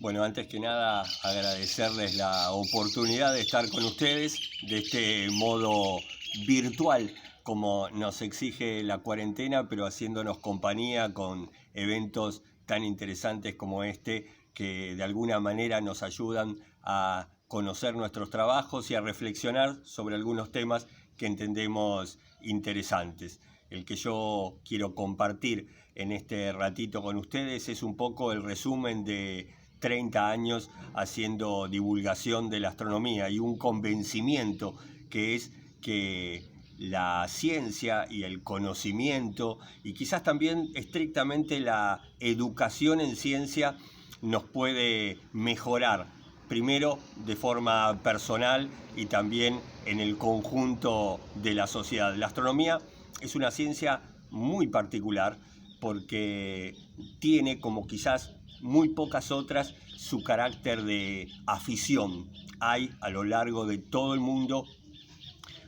Bueno, antes que nada agradecerles la oportunidad de estar con ustedes de este modo virtual, como nos exige la cuarentena, pero haciéndonos compañía con eventos tan interesantes como este, que de alguna manera nos ayudan a conocer nuestros trabajos y a reflexionar sobre algunos temas que entendemos interesantes. El que yo quiero compartir en este ratito con ustedes es un poco el resumen de 30 años haciendo divulgación de la astronomía y un convencimiento que es que la ciencia y el conocimiento y quizás también estrictamente la educación en ciencia nos puede mejorar, primero de forma personal y también en el conjunto de la sociedad. La astronomía es una ciencia muy particular porque tiene, como quizás muy pocas otras, su carácter de afición. Hay a lo largo de todo el mundo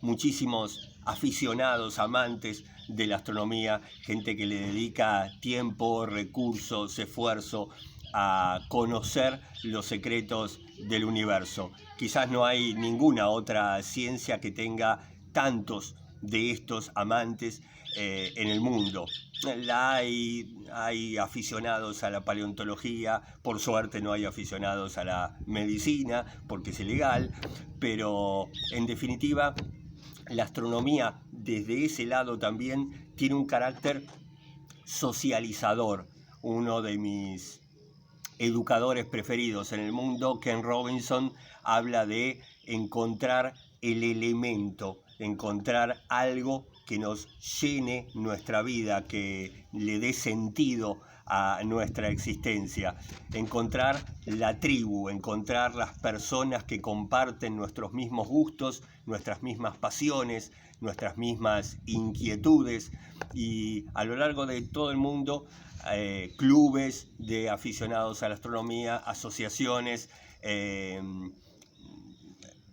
muchísimos aficionados, amantes de la astronomía, gente que le dedica tiempo, recursos, esfuerzo a conocer los secretos del universo. Quizás no hay ninguna otra ciencia que tenga tantos de estos amantes en el mundo. Hay aficionados a la paleontología, por suerte no hay aficionados a la medicina porque es ilegal, pero en definitiva la astronomía desde ese lado también tiene un carácter socializador. Uno de mis educadores preferidos en el mundo, Ken Robinson, habla de encontrar el elemento, encontrar algo que nos llene nuestra vida, que le dé sentido a nuestra existencia, encontrar la tribu, encontrar las personas que comparten nuestros mismos gustos, nuestras mismas pasiones, nuestras mismas inquietudes, y a lo largo de todo el mundo clubes de aficionados a la astronomía, asociaciones,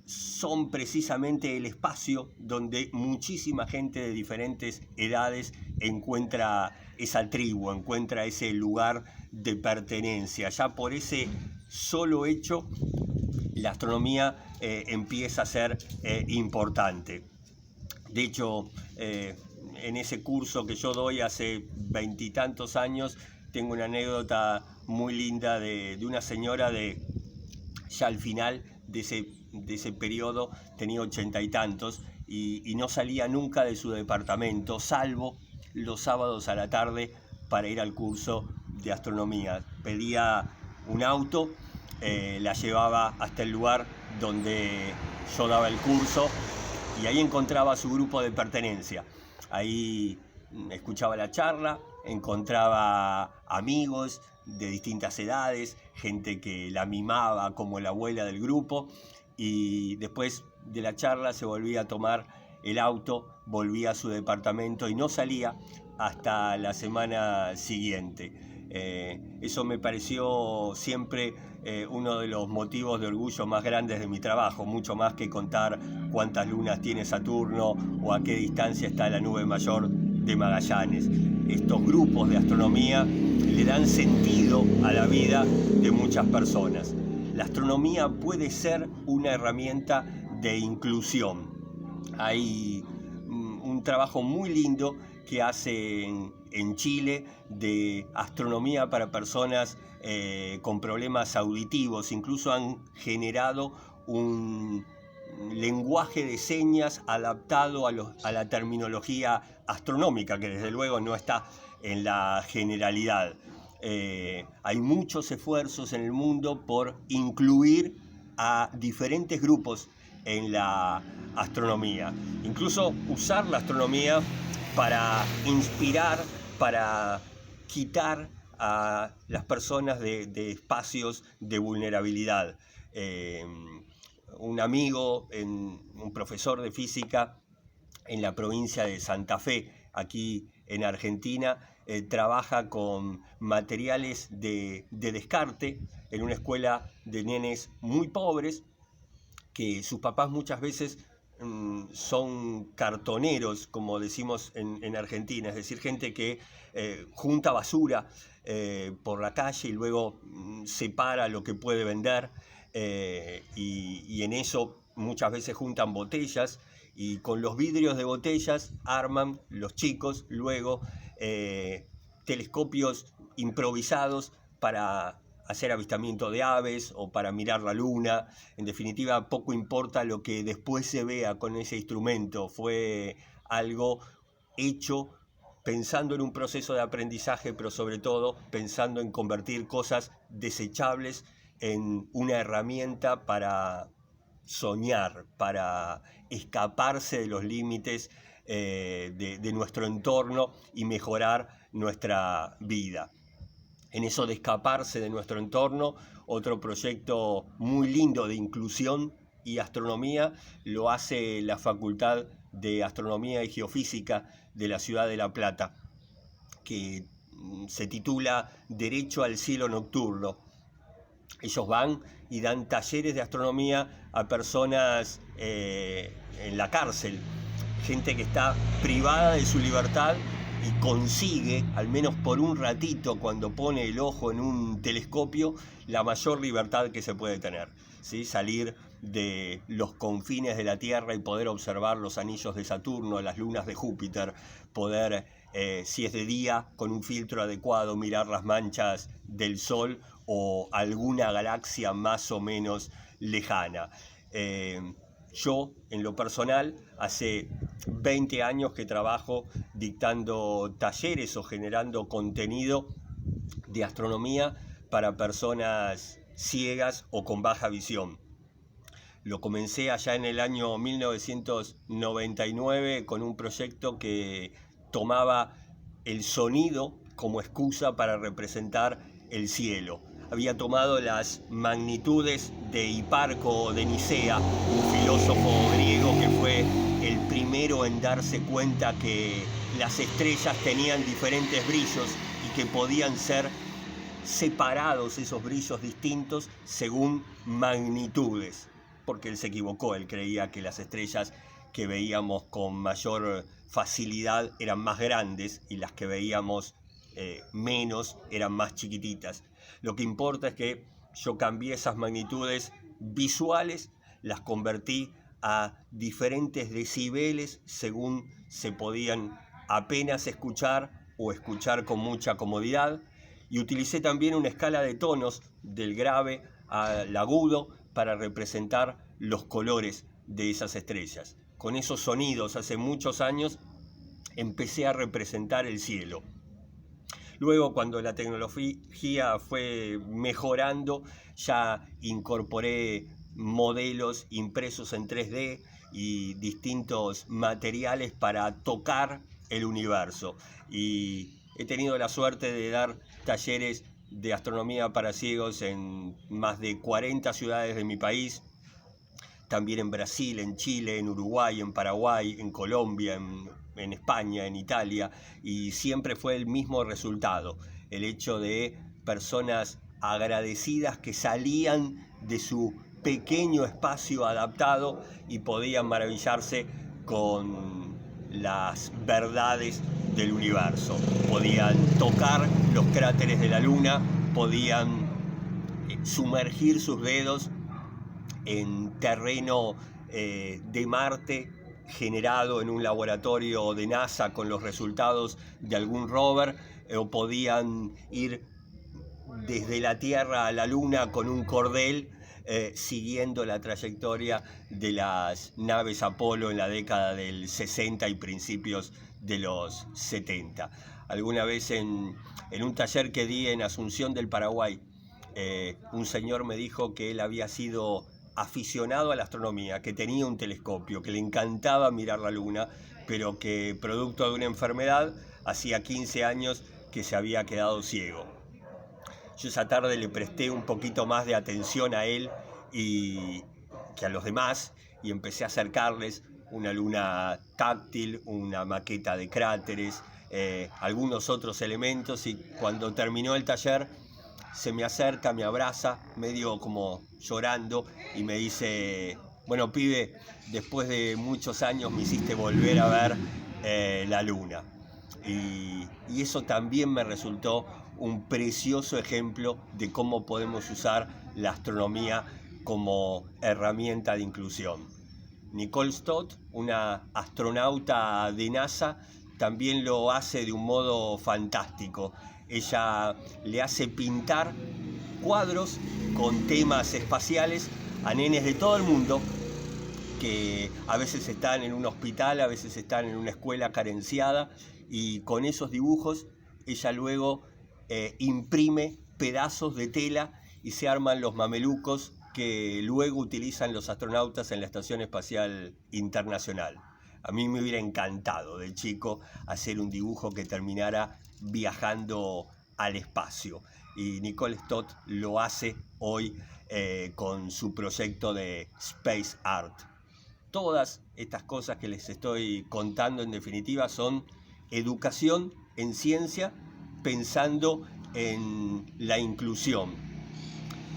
son precisamente el espacio donde muchísima gente de diferentes edades encuentra esa tribu, encuentra ese lugar de pertenencia. Ya por ese solo hecho, la astronomía empieza a ser importante. De hecho, en ese curso que yo doy hace 20 y tantos años, tengo una anécdota muy linda de una señora ya al final de ese periodo, tenía 80 y tantos, y no salía nunca de su departamento, salvo los sábados a la tarde para ir al curso de astronomía. Pedía un auto, la llevaba hasta el lugar donde yo daba el curso, y ahí encontraba a su grupo de pertenencia. Ahí escuchaba la charla, encontraba amigos de distintas edades, gente que la mimaba como la abuela del grupo, y después de la charla se volvía a tomar el auto, volvía a su departamento y no salía hasta la semana siguiente. Eso me pareció siempre uno de los motivos de orgullo más grandes de mi trabajo, mucho más que contar cuántas lunas tiene Saturno o a qué distancia está la nube mayor de Magallanes. Estos grupos de astronomía le dan sentido a la vida de muchas personas. La astronomía puede ser una herramienta de inclusión. Hay un trabajo muy lindo que hacen en Chile de astronomía para personas con problemas auditivos. Incluso han generado un lenguaje de señas adaptado a la terminología astronómica, que desde luego no está en la generalidad. Hay muchos esfuerzos en el mundo por incluir a diferentes grupos en la astronomía. Incluso usar la astronomía para inspirar, para quitar a las personas de espacios de vulnerabilidad. Un amigo, un profesor de física en la provincia de Santa Fe, aquí en Argentina, trabaja con materiales de descarte en una escuela de nenes muy pobres, que sus papás muchas veces son cartoneros, como decimos en Argentina, es decir, gente que junta basura por la calle y luego separa lo que puede vender, y en eso muchas veces juntan botellas, y con los vidrios de botellas arman los chicos luego telescopios improvisados para hacer avistamiento de aves o para mirar la luna. En definitiva, poco importa lo que después se vea con ese instrumento. Fue algo hecho pensando en un proceso de aprendizaje, pero sobre todo pensando en convertir cosas desechables en una herramienta para soñar, para escaparse de los límites de nuestro entorno y mejorar nuestra vida. En eso de escaparse de nuestro entorno, otro proyecto muy lindo de inclusión y astronomía lo hace la Facultad de Astronomía y Geofísica de la ciudad de La Plata, que se titula Derecho al Cielo Nocturno. Ellos van y dan talleres de astronomía a personas en la cárcel, gente que está privada de su libertad y consigue, al menos por un ratito, cuando pone el ojo en un telescopio, la mayor libertad que se puede tener, ¿sí? Salir de los confines de la Tierra y poder observar los anillos de Saturno, las lunas de Júpiter, poder, si es de día, con un filtro adecuado, mirar las manchas del Sol o alguna galaxia más o menos lejana. Yo, en lo personal, hace 20 años que trabajo dictando talleres o generando contenido de astronomía para personas ciegas o con baja visión. Lo comencé allá en el año 1999 con un proyecto que tomaba el sonido como excusa para representar el cielo. Había tomado las magnitudes de Hiparco de Nicea, un filósofo griego que fue el primero en darse cuenta que las estrellas tenían diferentes brillos y que podían ser separados esos brillos distintos según magnitudes, porque él se equivocó, él creía que las estrellas que veíamos con mayor facilidad eran más grandes y las que veíamos menos eran más chiquititas. Lo que importa es que yo cambié esas magnitudes visuales, las convertí a diferentes decibeles según se podían apenas escuchar o escuchar con mucha comodidad, y utilicé también una escala de tonos del grave al agudo para representar los colores de esas estrellas. Con esos sonidos, hace muchos años, empecé a representar el cielo. Luego, cuando la tecnología fue mejorando, ya incorporé modelos impresos en 3D y distintos materiales para tocar el universo. Y he tenido la suerte de dar talleres de astronomía para ciegos en más de 40 ciudades de mi país, también en Brasil, en Chile, en Uruguay, en Paraguay, en Colombia, en España, en Italia, y siempre fue el mismo resultado, el hecho de personas agradecidas que salían de su pequeño espacio adaptado y podían maravillarse con las verdades del universo. Podían tocar los cráteres de la Luna, podían sumergir sus dedos en terreno de Marte generado en un laboratorio de NASA con los resultados de algún rover, o podían ir desde la Tierra a la Luna con un cordel, siguiendo la trayectoria de las naves Apolo en la década del 60 y principios de los 70. Alguna vez en un taller que di en Asunción del Paraguay, un señor me dijo que él había sido aficionado a la astronomía, que tenía un telescopio, que le encantaba mirar la luna, pero que producto de una enfermedad hacía 15 años que se había quedado ciego. Yo esa tarde le presté un poquito más de atención a él que a los demás, y empecé a acercarles una luna táctil, una maqueta de cráteres, algunos otros elementos, y cuando terminó el taller se me acerca, me abraza, medio como llorando, y me dice: bueno, pibe, después de muchos años me hiciste volver a ver la luna. Y eso también me resultó un precioso ejemplo de cómo podemos usar la astronomía como herramienta de inclusión. Nicole Stott, una astronauta de NASA, también lo hace de un modo fantástico. Ella le hace pintar cuadros con temas espaciales a nenes de todo el mundo que a veces están en un hospital, a veces están en una escuela carenciada, y con esos dibujos ella luego imprime pedazos de tela y se arman los mamelucos que luego utilizan los astronautas en la Estación Espacial Internacional. A mí me hubiera encantado de chico hacer un dibujo que terminara viajando al espacio, y Nicole Stott lo hace hoy con su proyecto de Space Art. Todas estas cosas que les estoy contando en definitiva son educación en ciencia pensando en la inclusión.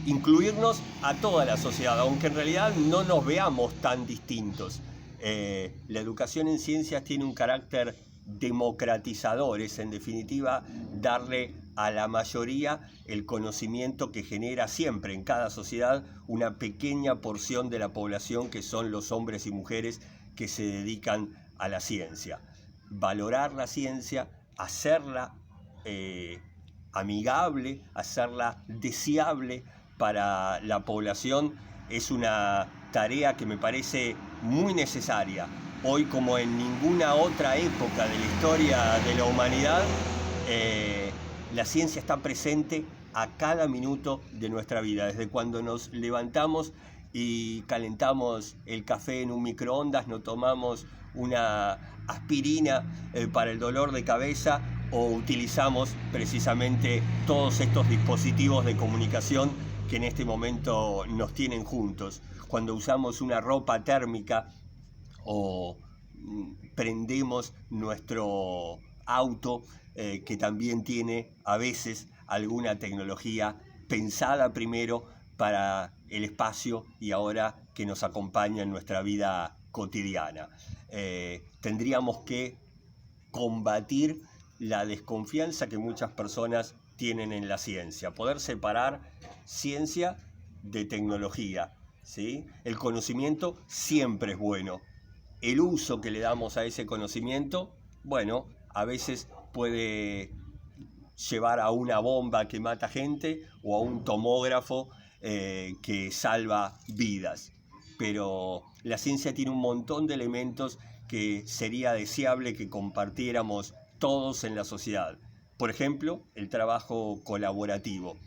Incluirnos a toda la sociedad, aunque en realidad no nos veamos tan distintos. La educación en ciencias tiene un carácter democratizador, es en definitiva darle a la mayoría el conocimiento que genera siempre en cada sociedad una pequeña porción de la población, que son los hombres y mujeres que se dedican a la ciencia. Valorar la ciencia, hacerla amigable, hacerla deseable para la población, es una tarea que me parece muy necesaria. Hoy, como en ninguna otra época de la historia de la humanidad, la ciencia está presente a cada minuto de nuestra vida, desde cuando nos levantamos y calentamos el café en un microondas, no tomamos una aspirina para el dolor de cabeza, o utilizamos precisamente todos estos dispositivos de comunicación que en este momento nos tienen juntos. Cuando usamos una ropa térmica o prendemos nuestro auto, que también tiene a veces alguna tecnología pensada primero para el espacio y ahora que nos acompaña en nuestra vida cotidiana. Tendríamos que combatir la desconfianza que muchas personas tienen en la ciencia, poder separar ciencia de tecnología, ¿sí? El conocimiento siempre es bueno. El uso que le damos a ese conocimiento, bueno, a veces puede llevar a una bomba que mata gente o a un tomógrafo que salva vidas. Pero la ciencia tiene un montón de elementos que sería deseable que compartiéramos todos en la sociedad. Por ejemplo, el trabajo colaborativo.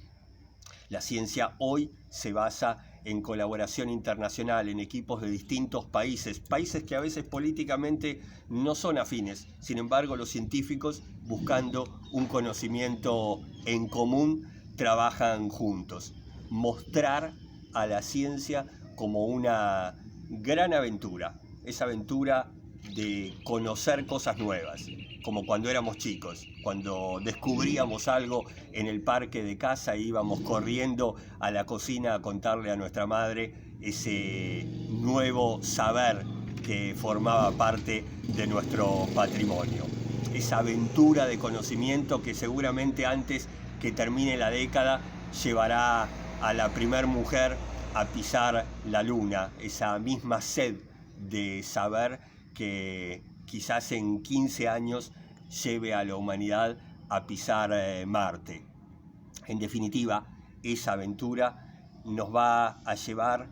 La ciencia hoy se basa en colaboración internacional, en equipos de distintos países, países que a veces políticamente no son afines. Sin embargo, los científicos, buscando un conocimiento en común, trabajan juntos. Mostrar a la ciencia como una gran aventura, esa aventura de conocer cosas nuevas, como cuando éramos chicos, cuando descubríamos algo en el parque de casa e íbamos corriendo a la cocina a contarle a nuestra madre ese nuevo saber que formaba parte de nuestro patrimonio. Esa aventura de conocimiento que seguramente antes que termine la década llevará a la primer mujer a pisar la luna, esa misma sed de saber que quizás en 15 años lleve a la humanidad a pisar Marte. En definitiva, esa aventura nos va a llevar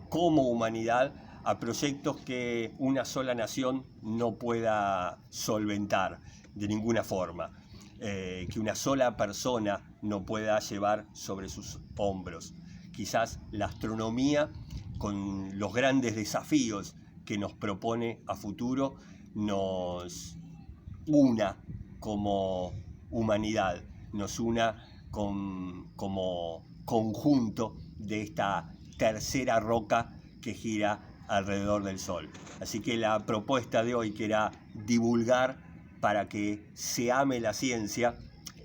como humanidad a proyectos que una sola nación no pueda solventar de ninguna forma, que una sola persona no pueda llevar sobre sus hombros. Quizás la astronomía, con los grandes desafíos que nos propone a futuro, nos una como humanidad, nos una como conjunto de esta tercera roca que gira alrededor del Sol. Así que la propuesta de hoy, que era divulgar para que se ame la ciencia,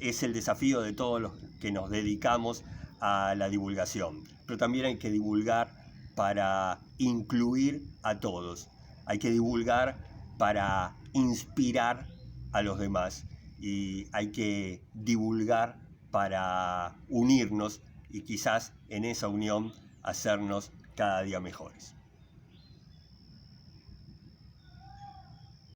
es el desafío de todos los que nos dedicamos a la divulgación. Pero también hay que divulgar para incluir a todos. Hay que divulgar para inspirar a los demás, y hay que divulgar para unirnos y quizás en esa unión hacernos cada día mejores.